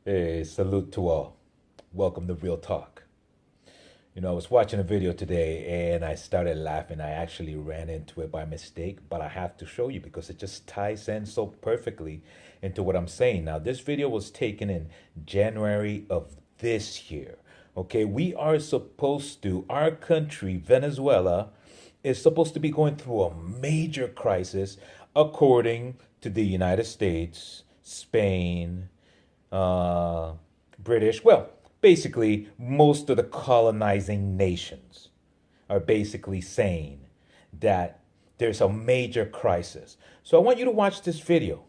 Hey, salute to all. Welcome to Real Talk. I was watching a video today and I started laughing. I actually ran into it by mistake, but I have to show you because it just ties in so perfectly into what I'm saying. Now, this video was taken in January of this year. Okay, we are supposed to, our country, Venezuela, is supposed to be going through a major crisis according to the United States, Spain, uh, British, well, basically, most of the colonizing nations are basically saying that there's a major crisis. So I want you to watch this video,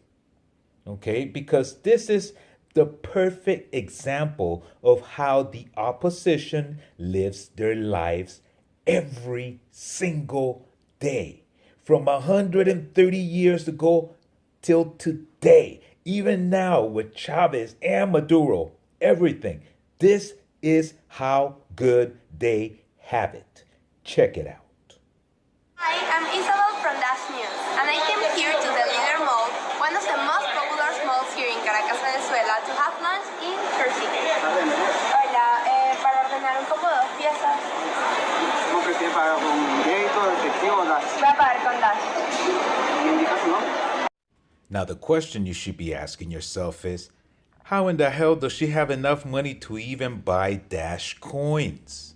okay? Because this is the perfect example of how the opposition lives their lives every single day. From 130 years ago till today, even now with Chavez and Maduro, everything. This is how good they have it. Check it out. Hi, I'm Isabel from Dash News, and I came here to the Leader Mall, one of the most popular malls here in Caracas, Venezuela, to have lunch in her city. Hola, para ordenar un poco dos piezas. ¿Cómo que usted paga con crédito, efectivo o Dash? Voy a pagar con Dash. ¿Me indica su nombre? Now, the question you should be asking yourself is, how in the hell does she have enough money to even buy Dash coins?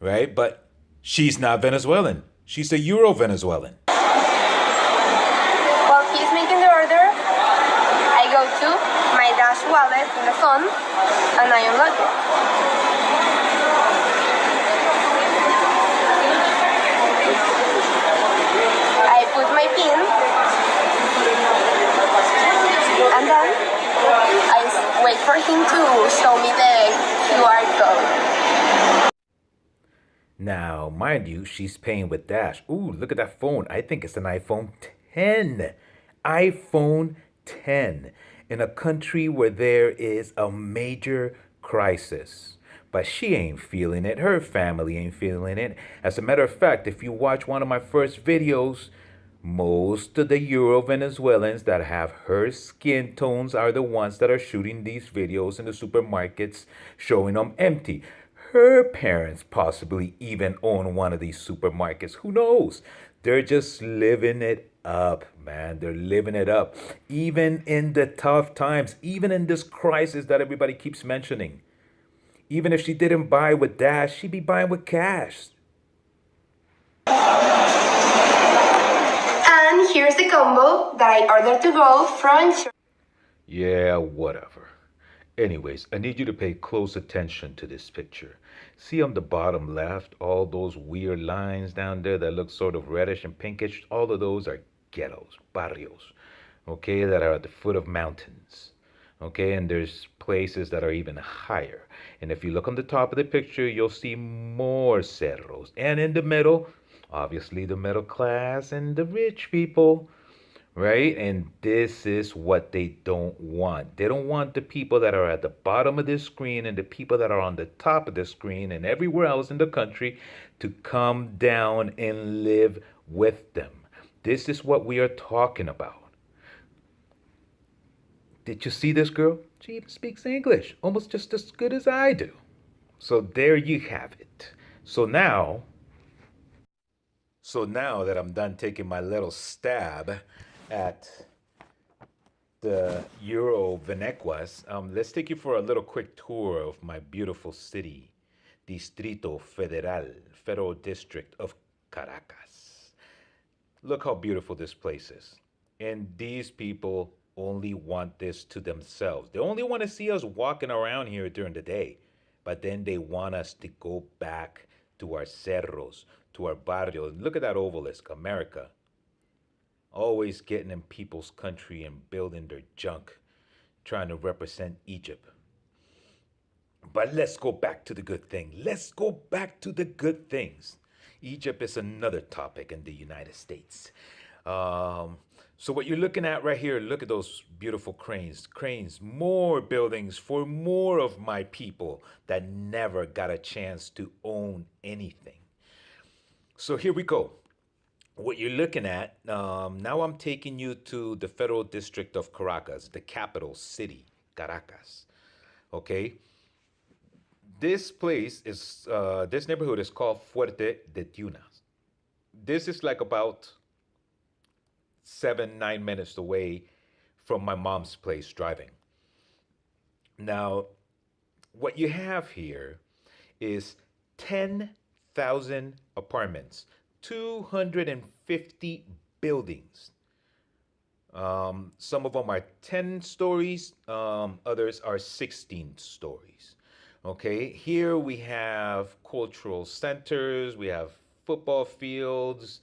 Right? But she's not Venezuelan. She's a Euro Venezuelan. While he's making the order, I go to my Dash wallet in the phone, and I unlock it. I put my PIN, and then I wait for him to show me the QR code. Now, mind you, she's paying with Dash. Ooh, look at that phone. I think it's an iPhone 10. iPhone 10 in a country where there is a major crisis. But she ain't feeling it. Her family ain't feeling it. As a matter of fact, if you watch one of my first videos, most of the Euro Venezuelans that have her skin tones are the ones that are shooting these videos in the supermarkets, showing them empty. Her parents possibly even own one of these supermarkets. Who knows? They're just living it up, man. They're living it up. Even in the tough times, even in this crisis that everybody keeps mentioning. Even if she didn't buy with Dash, she'd be buying with cash. And here's the combo that I ordered to go from. Yeah, whatever. Anyways, I need you to pay close attention to this picture. See on the bottom left, all those weird lines down there that look sort of reddish and pinkish? All of those are ghettos, barrios, okay, that are at the foot of mountains. Okay, and there's places that are even higher. And if you look on the top of the picture, you'll see more cerros. And in the middle, obviously the middle class and the rich people. Right? And this is what they don't want. They don't want the people that are at the bottom of this screen and the people that are on the top of the screen and everywhere else in the country to come down and live with them. This is what we are talking about. Did you see this girl? She even speaks English, almost just as good as I do. So there you have it. So now that I'm done taking my little stab at the Euro Venezuelas, let's take you for a little quick tour of my beautiful city, Distrito Federal, Federal District of Caracas. Look how beautiful this place is. And these people only want this to themselves. They only want to see us walking around here during the day, but then they want us to go back to our cerros, to our barrios. Look at that obelisk, America. Always getting in people's country and building their junk, trying to represent Egypt. But let's go back to the good thing. Let's go back to the good things. Egypt is another topic in the United States. So what you're looking at right here, look at those beautiful cranes. Cranes, more buildings for more of my people that never got a chance to own anything. So here we go. What you're looking at, now I'm taking you to the Federal District of Caracas, the capital city, Caracas. Okay, this neighborhood is called Fuerte de Tunas. This is like about 7, 9 minutes away from my mom's place driving. Now, what you have here is 10,000 apartments, 250 buildings. Some of them are 10 stories, others are 16 stories. Okay, here we have cultural centers, we have football fields,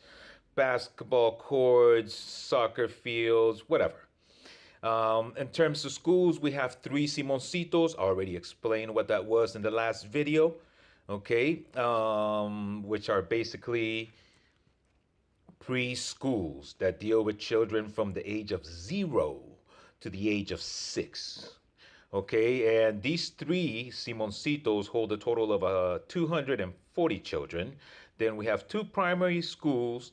basketball courts, soccer fields, whatever. In terms of schools, we have three Simoncitos. I already explained what that was in the last video, okay, which are basically preschools that deal with children from the age of 0 to the age of 6. Okay, and these three Simoncitos hold a total of 240 children. Then we have two primary schools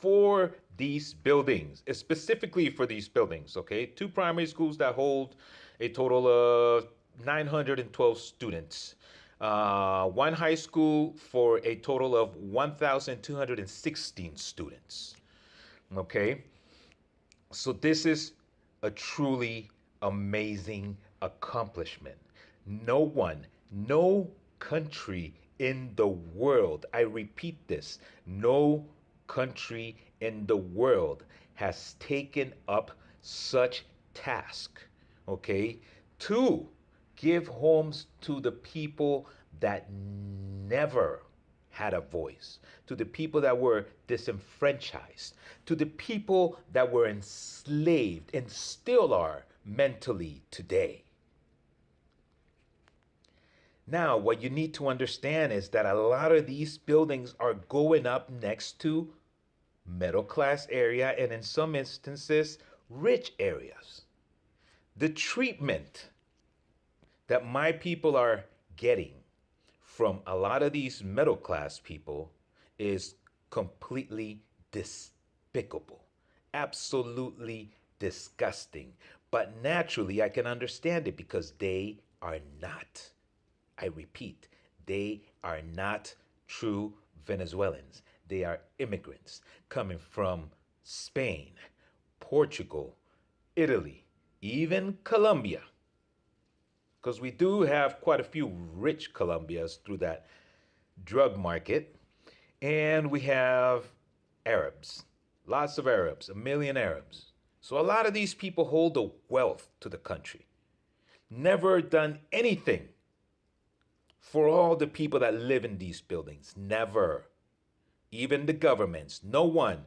for these buildings, specifically for these buildings, okay? Two primary schools that hold a total of 912 students. One high school for a total of 1,216 students, okay? So this is a truly amazing accomplishment. No one, no country in the world, I repeat this, no country in the world has taken up such task, okay, to give homes to the people that never had a voice, to the people that were disenfranchised, to the people that were enslaved and still are mentally today. Now, what you need to understand is that a lot of these buildings are going up next to middle class area and in some instances, rich areas. The treatment that my people are getting from a lot of these middle class people is completely despicable, absolutely disgusting. But naturally, I can understand it because they are not, I repeat, they are not true Venezuelans. They are immigrants coming from Spain, Portugal, Italy, even Colombia. Because we do have quite a few rich Colombias through that drug market. And we have Arabs, lots of Arabs, 1 million Arabs. So a lot of these people hold the wealth to the country. Never done anything for all the people that live in these buildings. Never. Even the governments, no one.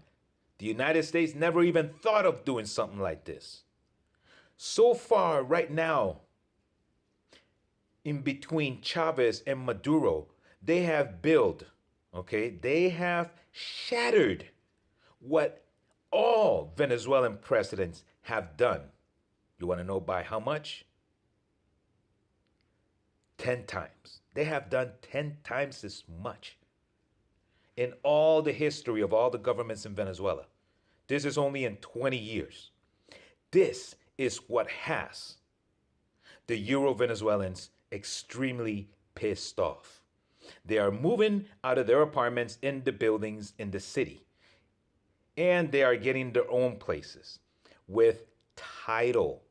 The United States never even thought of doing something like this. So far, right now, in between Chavez and Maduro, they have built, okay, they have shattered what all Venezuelan presidents have done. You want to know by how much? 10 times. They have done 10 times as much in all the history of all the governments in Venezuela. This is only in 20 years. This is what has the Euro Venezuelans extremely pissed off. They are moving out of their apartments in the buildings in the city. And they are getting their own places with title.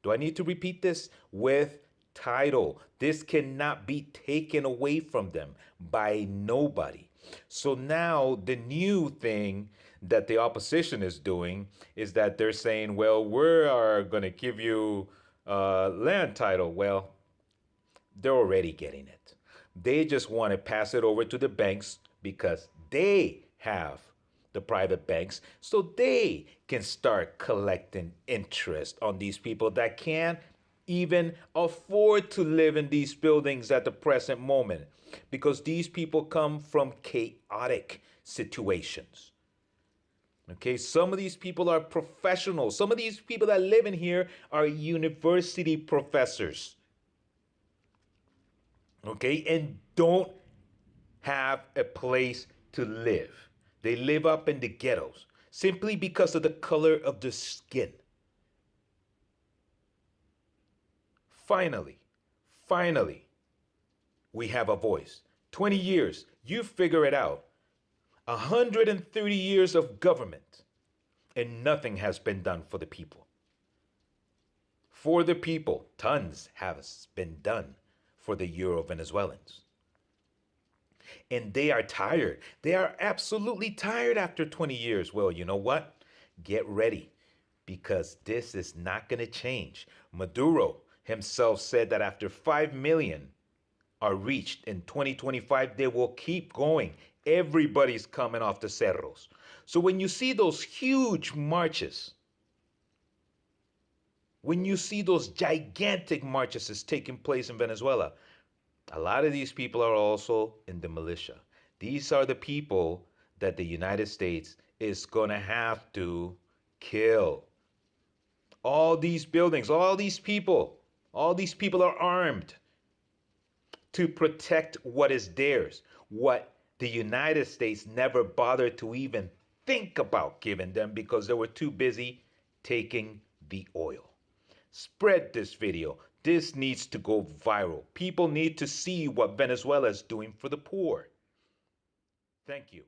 Do I need to repeat this? With title. This cannot be taken away from them by nobody. So now the new thing that the opposition is doing is that they're saying, well, we're going to give you land title. Well, they're already getting it. They just want to pass it over to the banks because they have the private banks so they can start collecting interest on these people that can't even afford to live in these buildings at the present moment because these people come from chaotic situations. Okay, some of these people are professionals. Some of these people that live in here are university professors. Okay, and don't have a place to live. They live up in the ghettos simply because of the color of the skin. Finally, Finally, we have a voice. 20 years, you figure it out. 130 years of government, and nothing has been done for the people. For the people, tons has been done for the Euro Venezuelans. And they are tired. They are absolutely tired after 20 years. Well, you know what? Get ready, because this is not going to change. Maduro himself said that after 5 million are reached in 2025, they will keep going. Everybody's coming off the cerros. So when you see those huge marches, when you see those gigantic marches is taking place in Venezuela, a lot of these people are also in the militia. These are the people that the United States is going to have to kill. All these buildings, all these people are armed to protect what is theirs, what the United States never bothered to even think about giving them because they were too busy taking the oil. Spread this video. This needs to go viral. People need to see what Venezuela is doing for the poor. Thank you.